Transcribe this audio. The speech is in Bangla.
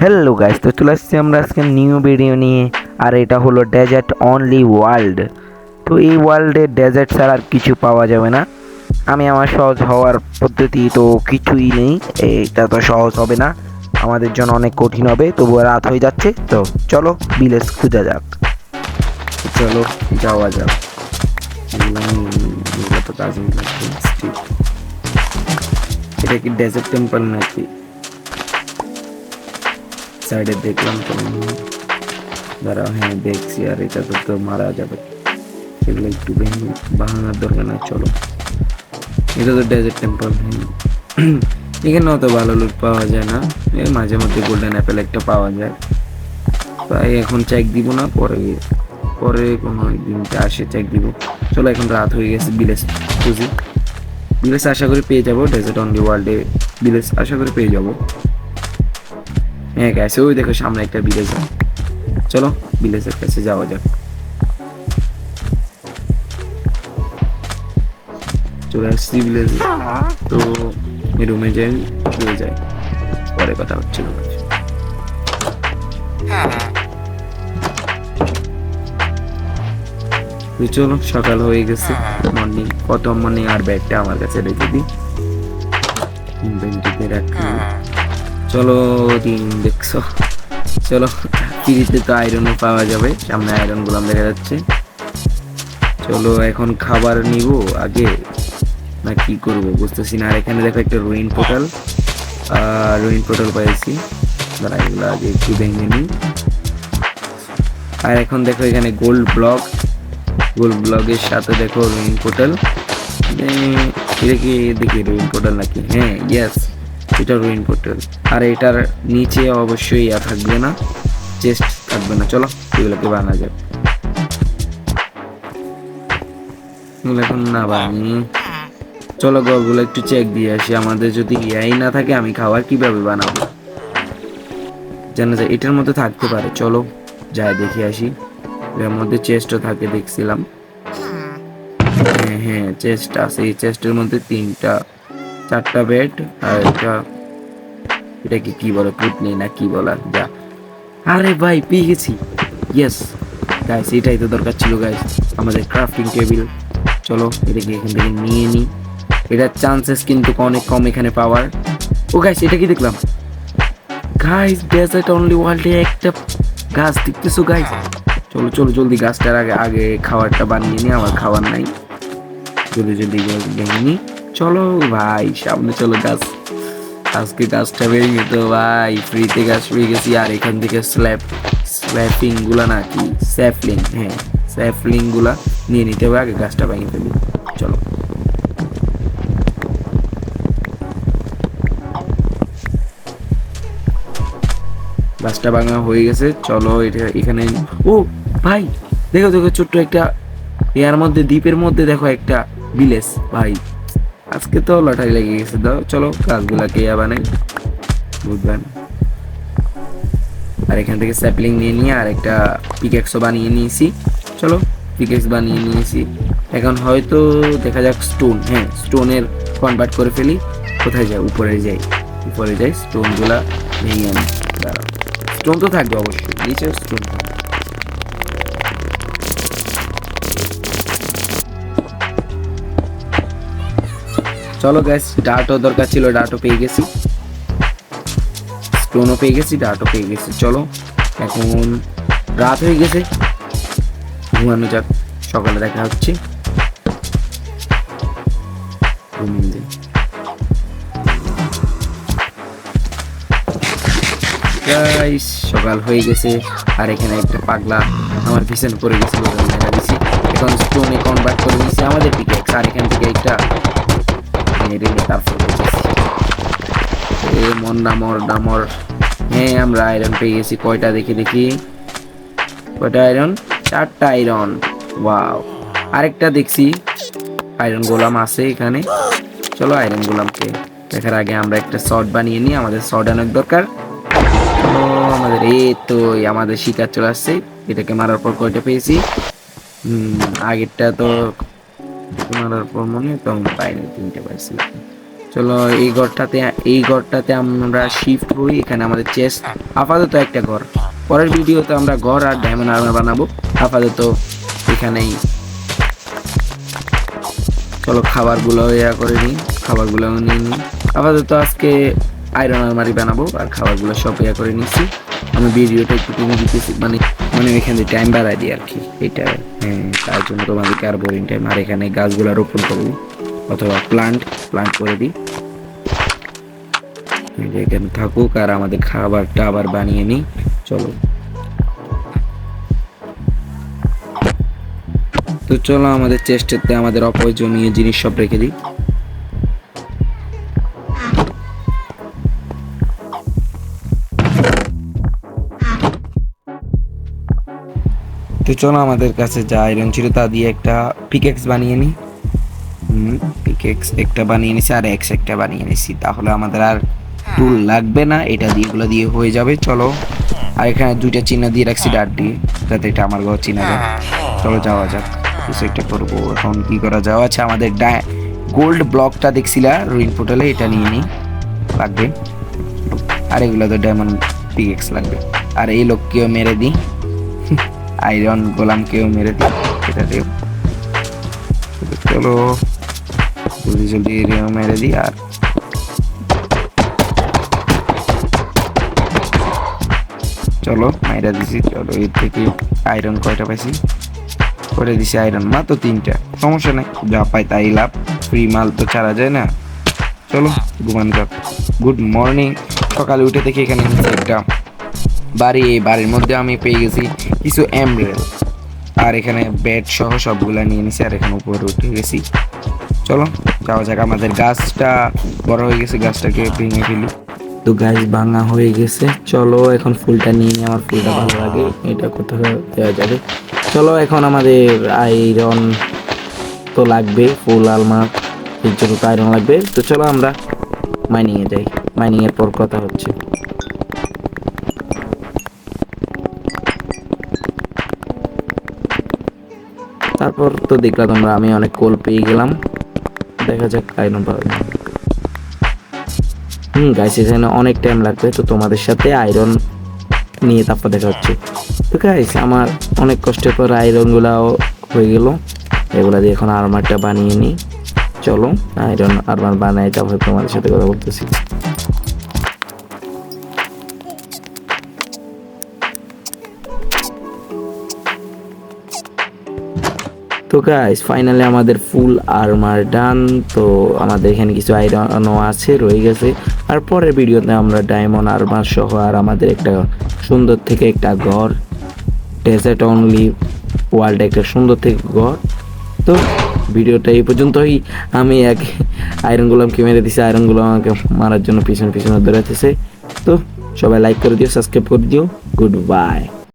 হ্যালো গাইস, তো চলে আসছি আমরা আজকে নিউ ভিডিও নিয়ে। আর এটা হলো ডেজার্ট অনলি ওয়ার্ল্ড। তো এই ওয়ার্ল্ডে ডেজার্ট ছাড়া আর কিছু পাওয়া যাবে না। আমি আমার সহজ হওয়ার পদ্ধতি তো কিছুই নেই, এটা তো সহজ হবে না, আমাদের জন্য অনেক কঠিন হবে। তবুও রাত হয়ে যাচ্ছে, তো চলো ভিলেজ খুঁজা যাক। তো চলো যাওয়া যাক। তো কাজ এটা কি ডেজার্ট টেম্পল নাকি? সাইডে দেখলাম তো, দাঁড়াও, হ্যাঁ দেখছি। আর এটা তো মারা যাবে, সেগুলো একটু বাহানোর দরকার না। চলো, এটা তো ডেজার্ট টেম্পল। এখানে অত ভালো লুট পাওয়া যায় না, এর মাঝে মধ্যে গোল্ডেন অ্যাপেল একটা পাওয়া যায়। তাই এখন চেক দিব না, পরে পরে কোনো দিন আসে চেক দিব। চলো, এখন রাত হয়ে গেছে, ভিলেজ খুঁজি। ভিলেজ আশা করি পেয়ে যাবো, ডেজার্ট অনলি ওয়ার্ল্ডে ভিলেজ আশা করি পেয়ে যাবো। হ্যাঁ গেছে, ওই দেখো সামনে একটা ভিলেজ। চলো ভিলেজের কাছে যাওয়া যাক। চলে আসছি ভিলেজে, তো রুমে যাই, শুয়ে যাই, পরে কথা হচ্ছে। চলো, সকাল হয়ে গেছে, মর্নিং প্রথম মর্নিং। আর ব্যাগটা আমার কাছে রেখে দিই, ইনভেন্টরিতে রাখি। চলো, দিন দেখছো। চলো, ফ্রিতে তো আয়রনও পাওয়া যাবে, সামনে আয়রন গুলো দেখা যাচ্ছে। চলো এখন খাবার নিব আগে, না কি করবো বুঝতেছি না। আর এখানে দেখো একটা রুইন পোর্টাল, রুইন পোর্টাল পাইছি, দাঁড়া এগুলো আগে একটু ভেঙে নিই। আর এখন দেখো এখানে গোল্ড ব্লক, গোল্ড ব্লকের সাথে দেখো রুইন পোর্টাল। এটা কি দেখি রুইন পোর্টাল নাকি? হ্যাঁ ইয়েস, এটা রুইন পোর্টাল। আর এটার নিচে অবশ্যই ইয়া থাকবে না, চেস্ট থাকবে না। চলো এগুলোকে বানা যাবে, এগুলো এখন না বানি। চলো ওগুলো একটু চেক দিয়ে আসি। আমাদের যদি ইয়াই না থাকে, আমি খাবার কিভাবে বানাবো? জানা যায় এটার মধ্যে থাকতে পারে, চলো যাই দেখে আসি। এর মধ্যে চেস্টও থাকে দেখছিলাম। হ্যাঁ হ্যাঁ, চেস্ট আছে, এই চেস্টের মধ্যে চারটা বেড। আর এটা কি বলে, পুটনি না কি বলা যা। আরে ভাই পেয়ে গেছি, ইয়েস গাইস, এটাই তো দরকার ছিল গাইস, আমাদের ক্রাফটিং টেবিল। চলো এটাকে এখান থেকে নিয়ে নিই, এটার চান্সেস কিন্তু অনেক কম এখানে পাওয়ার। ও গাইস, এটা কি দেখলাম গাইস, ডেজার্ট অনলি ওয়ার্ল্ডে একটা গাছ দেখতেছো গাইস? চলো চলো জলদি গাছটার আগে আগে খাবারটা বানিয়ে নিই, আমার খাবার নাই। জলদি জলদি ভেঙে নিই। চলো ভাই সামনে চলো, গাছ আজকে গাছটা ভেঙে তো ভাই ফ্রিতে গাছ পেয়ে গেছি। আর এখান থেকে স্ল্যাপিং গুলা নাকি স্যাফলিং, হ্যাঁ স্যাফলিং গুলা নিয়ে নিতে হবে, আগে গাছটা ভেঙে ফেলি। চলো, গাছটা ভাঙা হয়ে গেছে। চলো এটা এখানে, ও ভাই দেখো দেখো, ছোট্ট একটা এর মধ্যে, দ্বীপের মধ্যে দেখো একটা ভিলেজ। ভাই আজকে তো লটারি লেগে গেছে। দাও চলো গাছগুলাকে বানাই, বুঝবেন। আর এখান থেকে স্যাপলিং নিয়ে নিয়ে আর একটা পিকেক্সও বানিয়ে নিয়েছি। চলো পিকেক্স বানিয়ে নিয়েছি, এখন হয়তো দেখা যাক স্টোন। হ্যাঁ স্টোনের কনভার্ট করে ফেলি। কোথায় যাই? উপরে যাই, উপরে যাই, স্টোনগুলা ভেঙে আনি। দাঁড়াও, স্টোন তো থাকবে অবশ্যই, নিচে স্টোন। চলো গ্যাস, ডাটও দরকার ছিল, ডাটও পেয়ে গেছি, স্টোনও পেয়ে গেছি, ডাটও পেয়ে গেছি। চলো এখন রাত হয়ে গেছে, ঘুমানো যাক, সকালে দেখা হচ্ছে। গাইস সকাল হয়ে গেছে, আর এখানে একটা পাগলা আমার পিছনে পড়ে গেছিল, দেখা দিছি। এখন স্টোনে কনভার্ট করে দিয়েছি আমাদের পিকেক্স। আর এখান থেকে একটা তারপর মন ডামর। হ্যাঁ আমরা আয়রন পেয়ে গেছি, কয়টা দেখি দেখি, কয়টা আয়রন? 4টা আয়রন, ওয়াও। আরেকটা দেখছি আয়রন গোলাম আছে এখানে। চলো আয়রন গোলামকে দেখার আগে আমরা একটা শর্ট বানিয়ে নিই, আমাদের শর্ট অনেক দরকার। চলো আমাদের এই তো আমাদের শিকার চলে আসছে। এটাকে মারার পর কয়টা পেয়েছি? আগেরটা তো মারার পর মনে তো আমি পাইনি, 3টে পাইছি। চলো এই ঘরটাতে আমরা শিফট হই। এখানে আমাদের চেস্ট আপাতত একটা ঘর, পরের ভিডিওতে আমরা ঘর আর ডায়মন্ড আর্মার বানাবো। আপাতত এখানেই চলো খাবারগুলো করে নিই, খাবারগুলো নিয়ে নিই। আপাতত আজকে আয়রন আলমারি বানাবো আর খাবারগুলো সব করে নিচ্ছি। আমি ভিডিওটা একটু টেনে দিতেছি, মানে মানে এখানে টাইম বাড়াই দিই আর কি, এটা হ্যাঁ, তার জন্য তোমাদেরকে আর বোরিং টাইম। আর এখানে গাছগুলো রোপণ করবো অথবা প্লান্ট করে দিই, এখানে থাকুক আর আমাদের খাবারটা আবার বানিয়ে নিই। চলো তো চলো আমাদের চেস্টেতে আমাদের অপ্রয়োজনীয় জিনিস সব রেখে দিই। তো চলো আমাদের কাছে যা আয়রন ছিল তা দিয়ে একটা পিকেক্স বানিয়ে নিই। পিকেক্স একটা বানিয়ে নিছি আর এক্স একটা বানিয়ে নিছি, তাহলে আমাদের আর টুল লাগবে না, এটা দিয়ে এগুলো দিয়ে হয়ে যাবে। চলো আর এখানে দুইটা চিহ্ন দিয়ে রাখছি ডাট দিয়ে, যাতে এটা আমার ঘর চিহ্ন যায়। চলো যাওয়া যাক, কিছু একটা করবো। এখন কি করা যাওয়া আছে, আমাদের গোল্ড ব্লকটা দেখছিলা রুইন পোর্টালে, এটা নিয়ে নিই, লাগবে। আর এগুলো তো ডায়মন্ড পিকেক্স লাগবে। আর এই লোককেও মেরে দিই, আয়রন গোলামকেও মেরে দিই, এটা দিয়ে। চলো জলদি জলদি মেরে দিই। আর চলো মাইরা দিছি। চলো এর থেকে আয়রন কয়টা পাইছি, করে দিছি আয়রন মাত্র 3টা, সমস্যা নেই, যা পাই তাই লাভ, ফ্রি মাল তো ছাড়া যায় না। চলো ঘুমান যাক। Good morning. সকালে উঠে দেখি এখানে একটা বাড়ি, এই বাড়ির মধ্যে আমি পেয়ে গেছি কিছু এমব্রেল, আর এখানে বেড সহ সবগুলা নিয়ে নিছি, আর এখানে উপরে উঠে গেছি। চলো যাওয়া যাক। আমাদের গাছটা বড় হয়ে গেছে, গাছটাকে ভেঙে ফেলি। তো গাছ ভাঙা হয়ে গেছে, চলো এখন ফুলটা নিয়ে নিই, আমার ফুলটা ভালো লাগে, এটা কোথাও দেওয়া যাবে। চলো এখন আমাদের আয়রন তো লাগবে, ফুল আলমার এর জন্য তো আয়রন লাগবে। তো চলো আমরা মাইনিংয়ে যাই, মাইনিংয়ের পর কথা হচ্ছে। তারপর তো দেখলাম তোমরা আমি অনেক কোল পেয়ে গেলাম, দেখা যাক আয়রন পাওয়া যায়। গাইস এখানে অনেক টাইম লাগবে, তো তোমাদের সাথে আয়রন নিয়ে তারপর দেখা হচ্ছে। তো গাইস আমার অনেক কষ্টের পর আয়রনগুলাও হয়ে গেল, এগুলা দিয়ে এখন আর্মারটা বানিয়ে নিই। চলো আয়রন আর্মার বানাই, তারপরে তোমাদের সাথে কথা বলতেছি। তো গাইস ফাইনালি আমাদের ফুল আর্মার ডান। তো আমাদের এখানে কিছু আয়রনও আছে রয়ে গেছে, আর পরের ভিডিওতে আমরা ডায়মন্ড আর্মার সহ আর আমাদের একটা সুন্দর থেকে একটা ঘর, ডেজার্ট অনলি ওয়ার্ল্ড একটা সুন্দর থেকে ঘর। তো ভিডিওটা এই পর্যন্তই। আমি এক আয়রন গোলামকে মেরে দিছি, আয়রন গোলাম আমাকে মারার জন্য পিছনে পিছনে দৌড়াতেছে। তো সবাই লাইক করে দিও, সাবস্ক্রাইব করে দিও। Good bye.